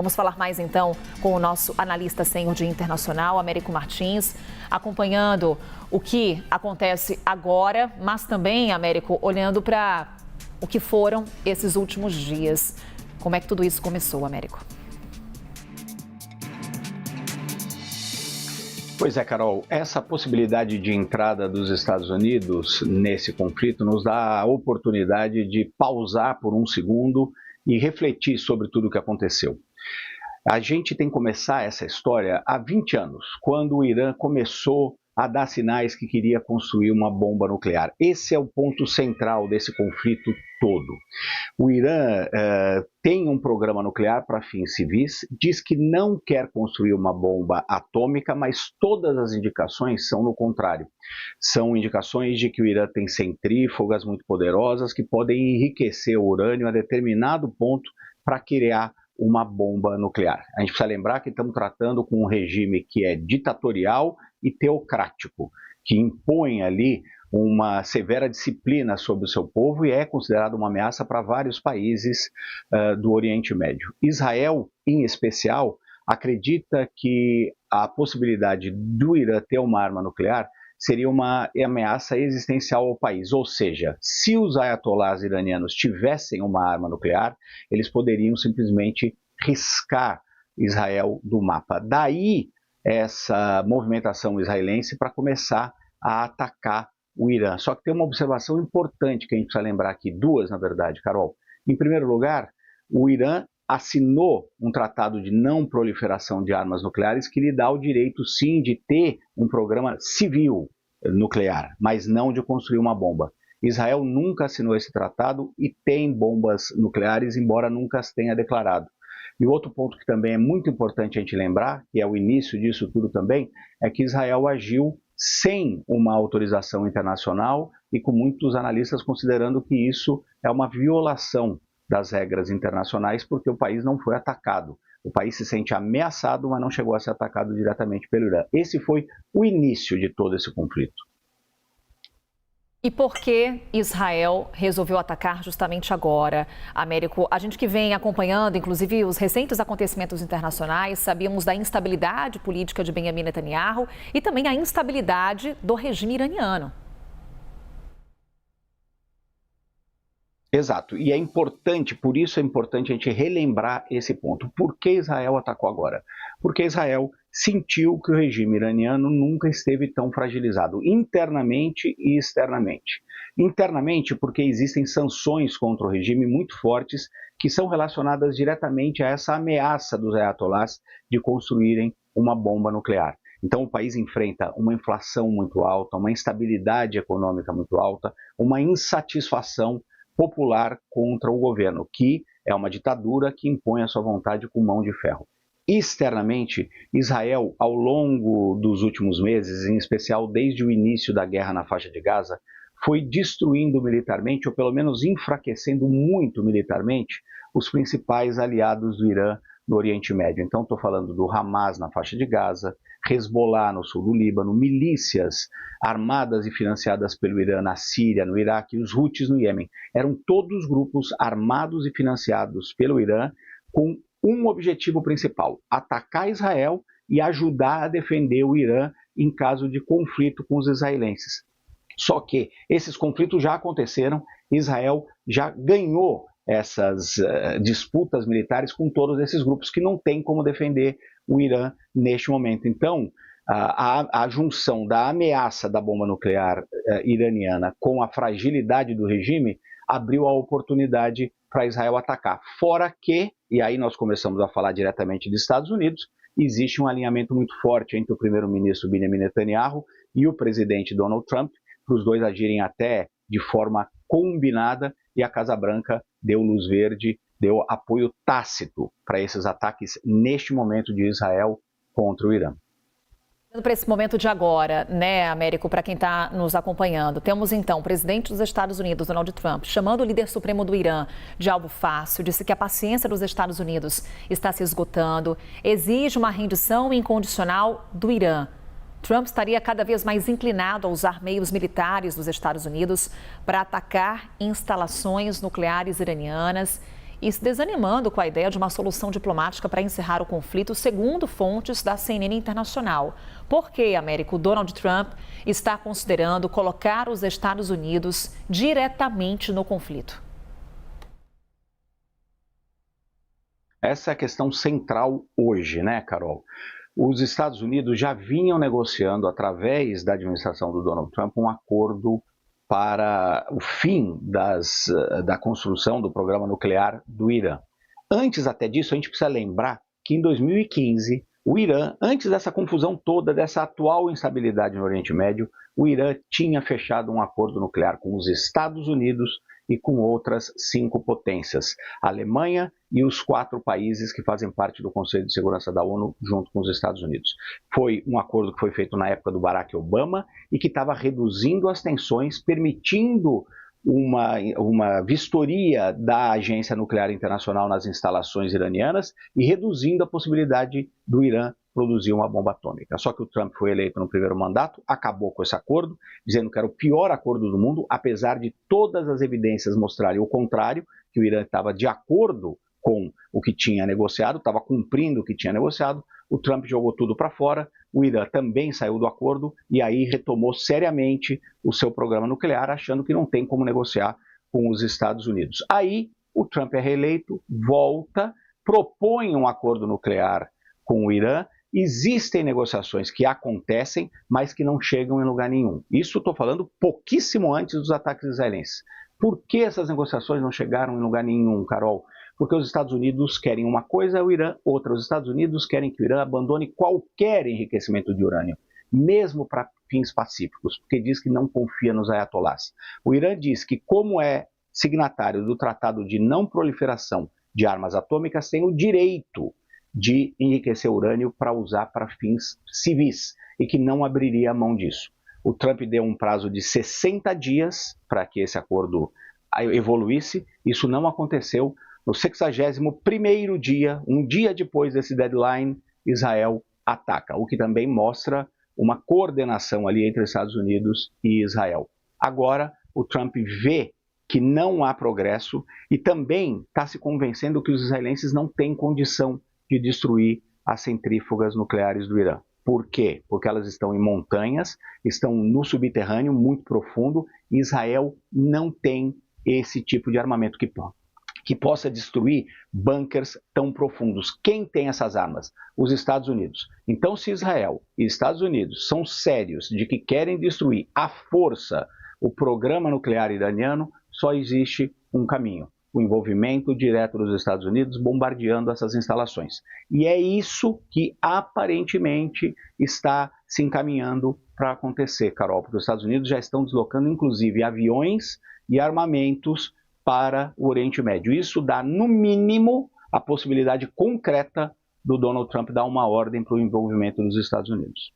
Vamos falar mais então com o nosso analista sênior de internacional, Américo Martins, acompanhando o que acontece agora, mas também, Américo, olhando para o que foram esses últimos dias. Como é que tudo isso começou, Américo? Pois é, Carol, essa possibilidade de entrada dos Estados Unidos nesse conflito nos dá a oportunidade de pausar por um segundo e refletir sobre tudo o que aconteceu. A gente tem que começar essa história há 20 anos, quando o Irã começou a dar sinais que queria construir uma bomba nuclear. Esse é o ponto central desse conflito todo. O Irã tem um programa nuclear para fins civis, diz que não quer construir uma bomba atômica, mas todas as indicações são no contrário. São indicações de que o Irã tem centrífugas muito poderosas que podem enriquecer o urânio a determinado ponto para criar uma bomba nuclear. A gente precisa lembrar que estamos tratando com um regime que é ditatorial e teocrático, que impõe ali uma severa disciplina sobre o seu povo e é considerado uma ameaça para vários países do Oriente Médio. Israel, em especial, acredita que a possibilidade do Irã ter uma arma nuclear seria uma ameaça existencial ao país. Ou seja, se os ayatolás iranianos tivessem uma arma nuclear, eles poderiam simplesmente riscar Israel do mapa. Daí essa movimentação israelense para começar a atacar o Irã. Só que tem uma observação importante que a gente precisa lembrar aqui, duas na verdade, Carol. Em primeiro lugar, o Irã assinou um tratado de não proliferação de armas nucleares que lhe dá o direito, sim, de ter um programa civil nuclear, mas não de construir uma bomba. Israel nunca assinou esse tratado e tem bombas nucleares, embora nunca as tenha declarado. E outro ponto que também é muito importante a gente lembrar, que é o início disso tudo também, é que Israel agiu sem uma autorização internacional e com muitos analistas considerando que isso é uma violação das regras internacionais, porque o país não foi atacado. O país se sente ameaçado, mas não chegou a ser atacado diretamente pelo Irã. Esse foi o início de todo esse conflito. E por que Israel resolveu atacar justamente agora, Américo? A gente que vem acompanhando, inclusive, os recentes acontecimentos internacionais, sabíamos da instabilidade política de Benjamin Netanyahu e também a instabilidade do regime iraniano. Exato, e é importante, por isso é importante a gente relembrar esse ponto. Por que Israel atacou agora? Porque Israel sentiu que o regime iraniano nunca esteve tão fragilizado, internamente e externamente. Internamente, porque existem sanções contra o regime muito fortes, que são relacionadas diretamente a essa ameaça dos ayatolás de construírem uma bomba nuclear. Então o país enfrenta uma inflação muito alta, uma instabilidade econômica muito alta, uma insatisfação popular contra o governo, que é uma ditadura que impõe a sua vontade com mão de ferro. Externamente, Israel, ao longo dos últimos meses, em especial desde o início da guerra na faixa de Gaza, foi destruindo militarmente, ou pelo menos enfraquecendo muito militarmente, os principais aliados do Irã no Oriente Médio. Então estou falando do Hamas na faixa de Gaza, Hezbollah no sul do Líbano, milícias armadas e financiadas pelo Irã na Síria, no Iraque e os Houthis no Iêmen. Eram todos grupos armados e financiados pelo Irã com um objetivo principal: atacar Israel e ajudar a defender o Irã em caso de conflito com os israelenses. Só que esses conflitos já aconteceram, Israel já ganhou essas disputas militares com todos esses grupos que não têm como defender o Irã neste momento. Então, a junção da ameaça da bomba nuclear iraniana com a fragilidade do regime abriu a oportunidade para Israel atacar. Fora que, e aí nós começamos a falar diretamente dos Estados Unidos, existe um alinhamento muito forte entre o primeiro-ministro Benjamin Netanyahu e o presidente Donald Trump, para os dois agirem até de forma combinada, e a Casa Branca deu luz verde, deu apoio tácito para esses ataques neste momento de Israel contra o Irã. Para esse momento de agora, né, Américo, para quem está nos acompanhando, temos então o presidente dos Estados Unidos, Donald Trump, chamando o líder supremo do Irã de alvo fácil, disse que a paciência dos Estados Unidos está se esgotando, exige uma rendição incondicional do Irã. Trump estaria cada vez mais inclinado a usar meios militares dos Estados Unidos para atacar instalações nucleares iranianas e se desanimando com a ideia de uma solução diplomática para encerrar o conflito, segundo fontes da CNN Internacional. Por que, Américo, Donald Trump está considerando colocar os Estados Unidos diretamente no conflito? Essa é a questão central hoje, né, Carol? Os Estados Unidos já vinham negociando, através da administração do Donald Trump, um acordo para o fim da construção do programa nuclear do Irã. Antes até disso, a gente precisa lembrar que em 2015, o Irã, antes dessa confusão toda, dessa atual instabilidade no Oriente Médio, o Irã tinha fechado um acordo nuclear com os Estados Unidos e com outras 5 potências, a Alemanha e os 4 países que fazem parte do Conselho de Segurança da ONU, junto com os Estados Unidos. Foi um acordo que foi feito na época do Barack Obama e que estava reduzindo as tensões, permitindo uma vistoria da Agência Nuclear Internacional nas instalações iranianas e reduzindo a possibilidade do Irã produzir uma bomba atômica. Só que o Trump foi eleito no primeiro mandato, acabou com esse acordo, dizendo que era o pior acordo do mundo, apesar de todas as evidências mostrarem o contrário, que o Irã estava de acordo com o que tinha negociado, estava cumprindo o que tinha negociado. O Trump jogou tudo para fora, o Irã também saiu do acordo e aí retomou seriamente o seu programa nuclear, achando que não tem como negociar com os Estados Unidos. Aí o Trump é reeleito, volta, propõe um acordo nuclear com o Irã. Existem negociações que acontecem, mas que não chegam em lugar nenhum. Isso estou falando pouquíssimo antes dos ataques israelenses. Por que essas negociações não chegaram em lugar nenhum, Carol? Porque os Estados Unidos querem uma coisa, o Irã outra. Os Estados Unidos querem que o Irã abandone qualquer enriquecimento de urânio, mesmo para fins pacíficos, porque diz que não confia nos ayatolás. O Irã diz que, como é signatário do Tratado de Não Proliferação de Armas Atômicas, tem o direito de enriquecer urânio para usar para fins civis e que não abriria a mão disso. O Trump deu um prazo de 60 dias para que esse acordo evoluísse. Isso não aconteceu. No 61º dia, um dia depois desse deadline, Israel ataca, o que também mostra uma coordenação ali entre Estados Unidos e Israel. Agora, o Trump vê que não há progresso e também está se convencendo que os israelenses não têm condição de destruir as centrífugas nucleares do Irã. Por quê? Porque elas estão em montanhas, estão no subterrâneo, muito profundo, e Israel não tem esse tipo de armamento que possa destruir bunkers tão profundos. Quem tem essas armas? Os Estados Unidos. Então, se Israel e Estados Unidos são sérios de que querem destruir à força o programa nuclear iraniano, só existe um caminho: o envolvimento direto dos Estados Unidos bombardeando essas instalações. E é isso que aparentemente está se encaminhando para acontecer, Carol, porque os Estados Unidos já estão deslocando inclusive aviões e armamentos para o Oriente Médio. Isso dá, no mínimo, a possibilidade concreta do Donald Trump dar uma ordem para o envolvimento dos Estados Unidos.